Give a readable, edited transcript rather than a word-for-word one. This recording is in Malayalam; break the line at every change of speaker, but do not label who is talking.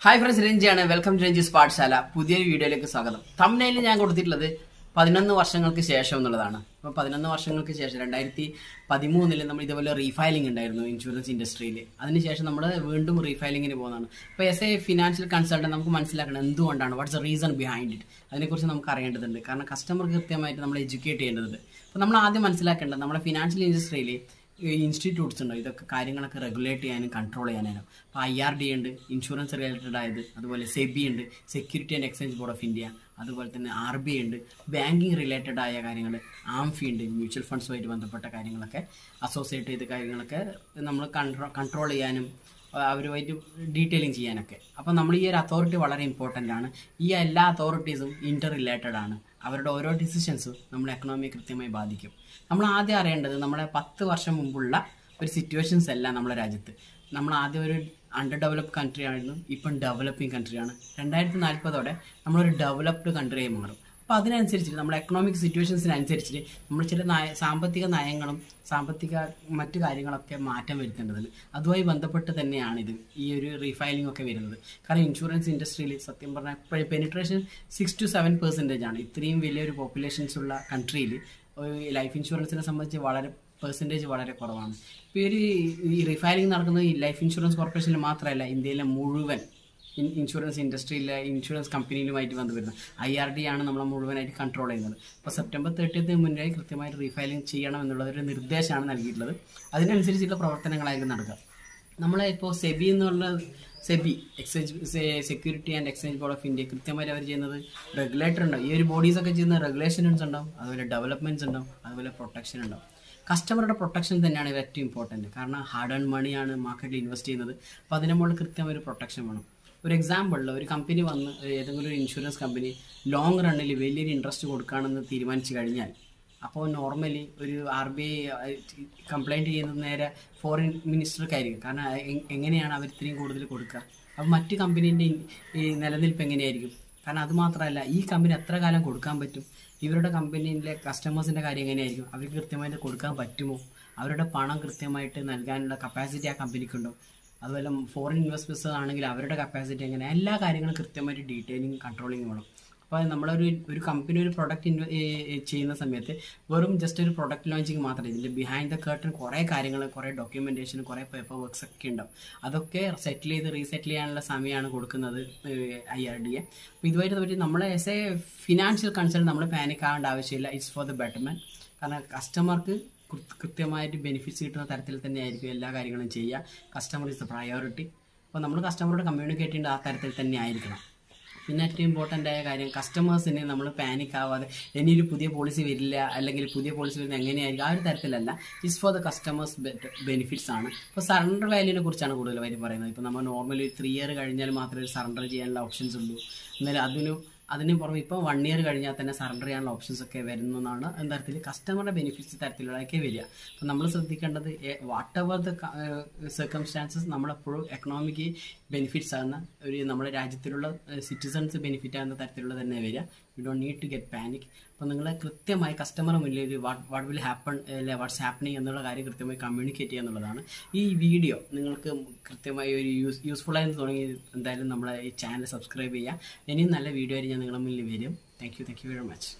ഹായ് ഫ്രണ്ട്സ്, രഞ്ജിയാണ്. വെൽക്കം ടു രഞ്ജീസ് പാഠശാല. പുതിയൊരു വീഡിയോയിലേക്ക് സ്വാഗതം. തംബ്നെയിലിൽ ഞാൻ കൊടുത്തിട്ടുള്ളത് 11 വർഷങ്ങൾക്ക് ശേഷം എന്നുള്ളതാണ്. അപ്പോൾ 11 വർഷങ്ങൾക്ക് ശേഷം 2013 നമ്മൾ ഇതുപോലെ റീഫയലിംഗ് ഉണ്ടായിരുന്നു ഇൻഷുറൻസ് ഇൻഡസ്ട്രിയിൽ. അതിനുശേഷം നമ്മൾ വീണ്ടും റീഫയലിങ്ങിന് പോകുന്നതാണ്. അപ്പോൾ എസ് എ ഫിനാൻഷ്യൽ കൺസൾട്ടന്റ് നമുക്ക് മനസ്സിലാക്കണം എന്തുകൊണ്ടാണ്, what's a reason behind it. അതിനെക്കുറിച്ച് നമുക്ക് അറിയേണ്ടതുണ്ട്. കാരണം കസ്റ്റമർക്ക് കൃത്യമായിട്ട് നമ്മൾ എഡ്യൂക്കേറ്റ് ചെയ്യേണ്ടതുണ്ട്. അപ്പോൾ നമ്മൾ ആദ്യം മനസ്സിലാക്കേണ്ടത് നമ്മുടെ ഫിനാൻഷ്യൽ ഇൻഡസ്ട്രിയിൽ ഇൻസ്റ്റിറ്റ്യൂട്ട്സ് ഉണ്ടോ, ഇതൊക്കെ കാര്യങ്ങളൊക്കെ റെഗുലേറ്റ് ചെയ്യാനും കൺട്രോൾ ചെയ്യാനും. അപ്പോൾ IRD ഉണ്ട്, ഇൻഷുറൻസ് റിലേറ്റഡ് ആയത്. അതുപോലെ സെബി ഉണ്ട്, security and exchange board of India. അതുപോലെ തന്നെ RBI ഉണ്ട്, ബാങ്കിങ് റിലേറ്റഡ് ആയ കാര്യങ്ങൾ. ആംഫി ഉണ്ട്, മ്യൂച്വൽ ഫണ്ട്സുമായിട്ട് ബന്ധപ്പെട്ട കാര്യങ്ങളൊക്കെ അസോസിയേറ്റ് ചെയ്ത കാര്യങ്ങളൊക്കെ നമ്മൾ കൺട്രോൾ ചെയ്യാനും അവരുമായിട്ട് ഡീറ്റെയിലിംഗ് ചെയ്യാനൊക്കെ. അപ്പോൾ നമ്മൾ ഈ ഒരു അതോറിറ്റി വളരെ ഇമ്പോർട്ടൻ്റ് ആണ്. ഈ എല്ലാ അതോറിറ്റീസും ഇൻ്റർ റിലേറ്റഡ് ആണ്. അവരുടെ ഓരോ ഡിസിഷൻസും നമ്മുടെ എക്കണോമിയെ കൃത്യമായി ബാധിക്കും. നമ്മൾ ആദ്യം അറിയേണ്ടത് നമ്മുടെ 10 വർഷം മുമ്പുള്ള ഒരു സിറ്റുവേഷൻസ് അല്ല നമ്മുടെ രാജ്യത്ത്. നമ്മൾ ആദ്യം ഒരു അണ്ടർ ഡെവലപ്ഡ് കൺട്രി ആയിരുന്നു, ഇപ്പം ഡെവലപ്പിംഗ് കൺട്രിയാണ്. 2040 നമ്മളൊരു ഡെവലപ്ഡ് കൺട്രിയായി മാറും. അപ്പോൾ അതിനനുസരിച്ചിട്ട് നമ്മുടെ എക്കണോമിക് സിറ്റുവേഷൻസിനനുസരിച്ചിട്ട് നമ്മൾ ചില സാമ്പത്തിക നയങ്ങളും മറ്റു കാര്യങ്ങളൊക്കെ മാറ്റം വരുത്തേണ്ടതുണ്ട്. അതുമായി ബന്ധപ്പെട്ട് തന്നെയാണ് ഈ ഒരു റീഫയലിംഗ് ഒക്കെ വരുന്നത്. കാരണം ഇൻഷുറൻസ് ഇൻഡസ്ട്രിയിൽ സത്യം പറഞ്ഞാൽ പെനിട്രേഷൻ 6 to 7% ആണ്. ഇത്രയും വലിയൊരു പോപ്പുലേഷൻസ് ഉള്ള കൺട്രിയിൽ ലൈഫ് ഇൻഷുറൻസിനെ സംബന്ധിച്ച് പെർസെൻറ്റേജ് വളരെ കുറവാണ്. ഇപ്പോൾ ഈ റീഫയലിംഗ് നടക്കുന്നത് ഈ ലൈഫ് ഇൻഷുറൻസ് കോർപ്പറേഷനിൽ മാത്രമല്ല, ഇന്ത്യയിലെ മുഴുവൻ ഇൻഷുറൻസ് ഇൻഡസ്ട്രിയിലെ ഇൻഷുറൻസ് കമ്പനിയിലുമായിട്ട് ബന്ധപ്പെടുന്നത്. IRD ആണ് നമ്മളെ മുഴുവനായിട്ട് കൺട്രോൾ ചെയ്യുന്നത്. അപ്പോൾ September 30 മുന്നേ കൃത്യമായിട്ട് റീഫയലിംഗ് ചെയ്യണം എന്നുള്ളൊരു നിർദ്ദേശമാണ് നൽകിയിട്ടുള്ളത്. അതിനനുസരിച്ചുള്ള പ്രവർത്തനങ്ങളായിരിക്കും നടക്കുക. നമ്മളെ ഇപ്പോൾ സെബി എന്നുള്ള security and exchange board of India കൃത്യമായിട്ട് അവർ ചെയ്യുന്നത് റെഗുലേറ്റർ ഉണ്ടാവും. ഈ ഒരു ബോഡീസൊക്കെ ചെയ്യുന്ന റെഗുലേഷൻസ് ഉണ്ടാവും, അതുപോലെ ഡെവലപ്മെൻറ്റ്സ് ഉണ്ടാവും, അതുപോലെ പ്രൊട്ടക്ഷൻ ഉണ്ടാവും. കസ്റ്റമറുടെ പ്രൊട്ടക്ഷൻ തന്നെയാണ് ഏറ്റവും ഇമ്പോർട്ടൻറ്റ്. കാരണം ഹാർഡ് ഏൺ മണിയാണ് മാർക്കറ്റിൽ ഇൻവെസ്റ്റ് ചെയ്യുന്നത്. അപ്പോൾ അതിന് മുകളിൽ കൃത്യമായ ഒരു പ്രൊട്ടക്ഷൻ വേണം. ഒരു എക്സാമ്പിളിൽ ഒരു കമ്പനി വന്ന് ഏതെങ്കിലും ഒരു ഇൻഷുറൻസ് കമ്പനി ലോങ് റണ്ണിൽ വലിയൊരു ഇൻട്രസ്റ്റ് കൊടുക്കുകയാണെന്ന് തീരുമാനിച്ചു കഴിഞ്ഞാൽ, അപ്പോൾ നോർമലി ഒരു RBI കംപ്ലയിൻറ്റ് ചെയ്യുന്നത് നേരെ ഫോറിൻ മിനിസ്റ്റർക്കായിരിക്കും. കാരണം എങ്ങനെയാണ് അവർ ഇത്രയും കൂടുതൽ കൊടുക്കുക? അപ്പോൾ മറ്റ് കമ്പനീൻ്റെ ഈ നിലനിൽപ്പ് എങ്ങനെയായിരിക്കും? കാരണം അതുമാത്രമല്ല, ഈ കമ്പനി എത്ര കാലം കൊടുക്കാൻ പറ്റും? ഇവരുടെ കമ്പനീൻ്റെ കസ്റ്റമേഴ്സിൻ്റെ കാര്യം എങ്ങനെയായിരിക്കും? അവർക്ക് കൃത്യമായിട്ട് കൊടുക്കാൻ പറ്റുമോ? അവരുടെ പണം കൃത്യമായിട്ട് നൽകാനുള്ള കപ്പാസിറ്റി ആ കമ്പനിക്കുണ്ടോ? അതുപോലെ ഫോറിൻ ഇൻവെസ്റ്റേഴ്സ് ആണെങ്കിൽ അവരുടെ കപ്പാസിറ്റി എങ്ങനെ? എല്ലാ കാര്യങ്ങളും കൃത്യമായിട്ട് ഡീറ്റെയിലിംഗ് കൺട്രോളിങ് വേണം. അപ്പോൾ നമ്മളൊരു കമ്പനി ഒരു പ്രൊഡക്റ്റ് ചെയ്യുന്ന സമയത്ത് വെറും ജസ്റ്റ് ഒരു പ്രൊഡക്റ്റ് ലോഞ്ചിങ് മാത്രമല്ല, ഇതിൻ്റെ ബിഹൈൻഡ് ദ കർട്ടൻ കുറേ കാര്യങ്ങൾ, കുറേ ഡോക്യുമെൻറ്റേഷൻ, കുറേ പേപ്പർ വർക്ക്സ് ഒക്കെ ഉണ്ടാവും. അതൊക്കെ റീസെറ്റിൽ ചെയ്യാനുള്ള സമയമാണ് കൊടുക്കുന്നത് IRD. അപ്പോൾ ഇതുമായിട്ട് പറ്റി നമ്മളെ ആസ് എ ഫിനാൻഷ്യൽ കൺസൾട്ട് നമ്മൾ പാനിക് ആവേണ്ട ആവശ്യമില്ല. It's for the betterment. കാരണം കസ്റ്റമർക്ക് കൃത്യമായിട്ട് ബെനിഫിറ്റ്സ് കിട്ടുന്ന തരത്തിൽ തന്നെ ആയിരിക്കും എല്ലാ കാര്യങ്ങളും ചെയ്യുക. Customer is the priority. അപ്പോൾ നമ്മൾ കസ്റ്റമറോട് കമ്മ്യൂണിക്കേറ്റ് ചെയ്യേണ്ട ആ തരത്തിൽ തന്നെ ആയിരിക്കണം. പിന്നെ ഏറ്റവും ഇമ്പോർട്ടൻ്റ് ആയ കാര്യം, കസ്റ്റമേഴ്സിന് നമ്മൾ പാനിക് ആവാതെ ഇനിയൊരു പുതിയ പോളിസി വരില്ല, അല്ലെങ്കിൽ പുതിയ പോളിസി വരുന്നത് എങ്ങനെയായിരിക്കും, ആ ഒരു തരത്തിലല്ല. It's for the customers benefits ആണ്. ഇപ്പോൾ സറണ്ടർ വാല്യൂവിനെ കുറിച്ചാണ് കൂടുതലായിട്ട് പറയുന്നത്. ഇപ്പോൾ നമ്മൾ നോർമലി 3 ഇയർ കഴിഞ്ഞാൽ മാത്രമേ സറണ്ടർ ചെയ്യാനുള്ള ഓപ്ഷൻസ് ഉള്ളൂ. എന്നാലും അതിന് പുറമെ ഇപ്പോൾ 1 ഇയർ കഴിഞ്ഞാൽ തന്നെ സറണ്ടർ ചെയ്യാനുള്ള ഓപ്ഷൻസ് ഒക്കെ വരുന്നതാണ്. തരത്തിൽ കസ്റ്റമറുടെ ബെനിഫിറ്റ്സ് തരത്തിലുള്ളതൊക്കെ വരിക. അപ്പോൾ നമ്മൾ ശ്രദ്ധിക്കേണ്ടത് വാട്ട് എവർ ദ സർക്കംസ്റ്റാൻസസ് നമ്മളെപ്പോഴും എക്കണോമിക് ബെനിഫിറ്റ്സ് ആകുന്ന നമ്മുടെ രാജ്യത്തിലുള്ള സിറ്റിസൺസ് ബെനിഫിറ്റ് ആകുന്ന തരത്തിലുള്ള തന്നെ വരിക. You don't need to get panic. അപ്പോൾ നിങ്ങൾ കൃത്യമായി കസ്റ്റമർ മുന്നിൽ ഒരു വാട്ട് വിൽ ഹാപ്പൺ, അല്ലെ വാട്ട്സ് ഹാപ്പണിങ് എന്നുള്ള കാര്യം കൃത്യമായി കമ്മ്യൂണിക്കേറ്റ് ചെയ്യുക എന്നുള്ളതാണ്. ഈ വീഡിയോ നിങ്ങൾക്ക് കൃത്യമായി ഒരു യൂസ്ഫുൾ ആയെന്ന് തുടങ്ങി എന്തായാലും നമ്മളെ ഈ ചാനൽ സബ്സ്ക്രൈബ് ചെയ്യുക. ഇനിയും നല്ല വീഡിയോ ആയിട്ട് ഞാൻ നിങ്ങളുടെ മുന്നിൽ വരും. Thank you very much.